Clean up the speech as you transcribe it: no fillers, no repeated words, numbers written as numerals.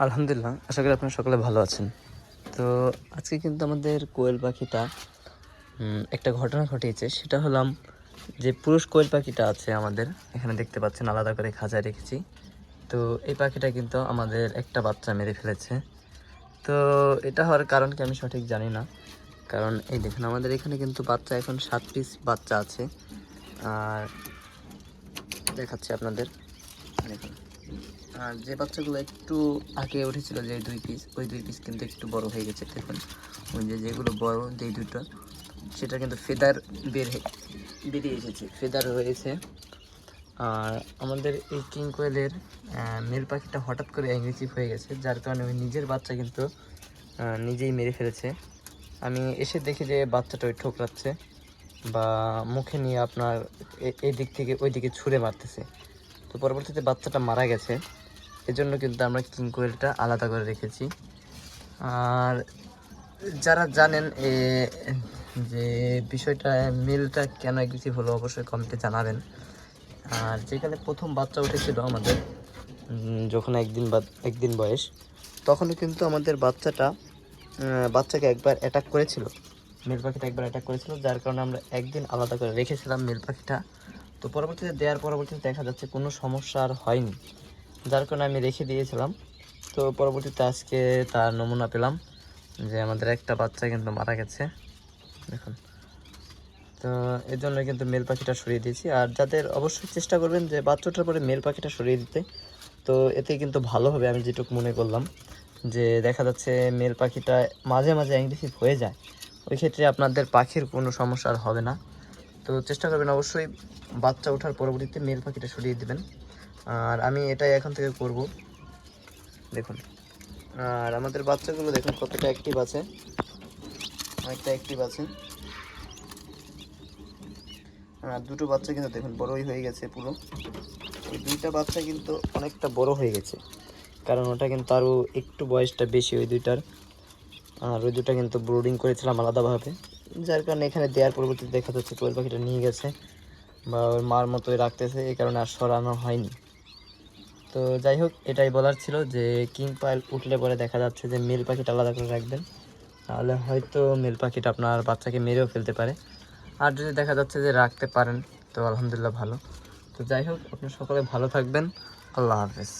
আলহামদুলিল্লাহ, আশা করি আপনারা সকলে ভালো আছেন। তো আজকে কিন্তু আমাদের কোয়েল পাখিটা একটা ঘটনা ঘটিয়েছে। সেটা হলাম যে পুরুষ কোয়েল পাখিটা আছে আমাদের এখানে, দেখতে পাচ্ছেন আলাদা করে খাঁচায় রেখেছি। তো এই পাখিটা কিন্তু আমাদের একটা বাচ্চা মেরে ফেলেছে। তো এটা হওয়ার কারণ কি আমি সঠিক জানি না, কারণ এই দেখুন আমাদের এখানে কিন্তু বাচ্চা এখন 7 পিস বাচ্চা আছে। আর দেখাচ্ছি আপনাদের, দেখুন। আর যে বাচ্চাগুলো একটু আগে উঠেছিল, যে 2 পিস, ওই 2 পিস কিন্তু একটু বড় হয়ে গেছে। দেখুন ওই যেগুলো বড়, যেই দুটো, সেটা কিন্তু ফেদার বেরিয়ে এসেছে, ফেদার রয়েছে। আর আমাদের এই কিং কোয়েলের মেল পাখিটা হঠাৎ করে অ্যাগ্রেসিভ হয়ে গেছে, যার কারণে ওই নিজের বাচ্চা কিন্তু নিজেই মেরে ফেলেছে। আমি এসে দেখি যে বাচ্চাটা ওই ঠোকরাচ্ছে বা মুখে নিয়ে আপনার এই দিক থেকে ওই দিকে ছুঁড়ে মারতেছে। তো পরবর্তীতে বাচ্চাটা মারা গেছে। এজন্য কিন্তু আমরা কিং কোয়েলটা আলাদা করে রেখেছি। আর যারা জানেন যে বিষয়টা, মেলটা কেন অ্যাগ্রেসিভ হলো, অবশ্যই কমেন্টে জানাবেন। আর যেখানে প্রথম বাচ্চা উঠেছিল আমাদের, যখন একদিন বয়স, তখনও কিন্তু আমাদের বাচ্চাকে একবার অ্যাটাক করেছিল, মেল পাখিটা একবার অ্যাটাক করেছিল, যার কারণে আমরা একদিন আলাদা করে রেখেছিলাম মেল পাখিটা। তো পরবর্তীতে দেখা যাচ্ছে কোনো সমস্যা আর হয়নি, যার কারণে আমি রেখে দিয়েছিলাম। তো পরবর্তীতে আজকে তার নমুনা পেলাম যে আমাদের একটা বাচ্চা কিন্তু মারা গেছে, দেখুন। তো এর জন্য কিন্তু মেল পাখিটা সরিয়ে দিয়েছি। আর যাদের, অবশ্যই চেষ্টা করবেন যে বাচ্চা ওঠার পরে মেল পাখিটা সরিয়ে দিতে। তো এতে কিন্তু ভালো হবে, আমি যেটুকু মনে করলাম। যে দেখা যাচ্ছে মেল পাখিটা মাঝে মাঝে অ্যাগ্রেসিভ হয়ে যায়, ওই ক্ষেত্রে আপনাদের পাখির কোনো সমস্যা আর হবে না। তো চেষ্টা করবেন অবশ্যই বাচ্চা ওঠার পরবর্তীতে মেল পাখিটা সরিয়ে দেবেন। আর আমি এটাই এখন থেকে করব, দেখুন। আর আমাদের বাচ্চাগুলো দেখুন কতটা অ্যাক্টিভ আছে, অনেকটা অ্যাক্টিভ আছে। আর দুটো বাচ্চা কিন্তু দেখুন বড়ই হয়ে গেছে পুরো। ওই দুইটা বাচ্চা কিন্তু অনেকটা বড় হয়ে গেছে, কারণ ওটা কিন্তু আরও একটু বয়সটা বেশি ওই দুইটার। আর ওই দুটা কিন্তু ব্রুডিং করেছিলাম আলাদাভাবে, যার কারণে এখানে দেওয়ার পরবর্তীতে দেখা যাচ্ছে কোয়েল পাখিটা নিয়ে গেছে বা ওর মার মতোই রাখতেছে, এই কারণে আর সরানো হয়নি। তো যাই হোক, এটাই বলার ছিল যে কিং পাইল উঠলে পরে দেখা যাচ্ছে যে মেল পাখিটা আলাদা করে রাখবেন, তাহলে হয়তো মেল পাখিটা আপনার বাচ্চাকে মেরেও ফেলতে পারে। আর যদি দেখা যাচ্ছে যে রাখতে পারেন তো আলহামদুলিল্লাহ ভালো। তো যাই হোক, আপনি সকলে ভালো থাকবেন। আল্লাহ হাফেজ।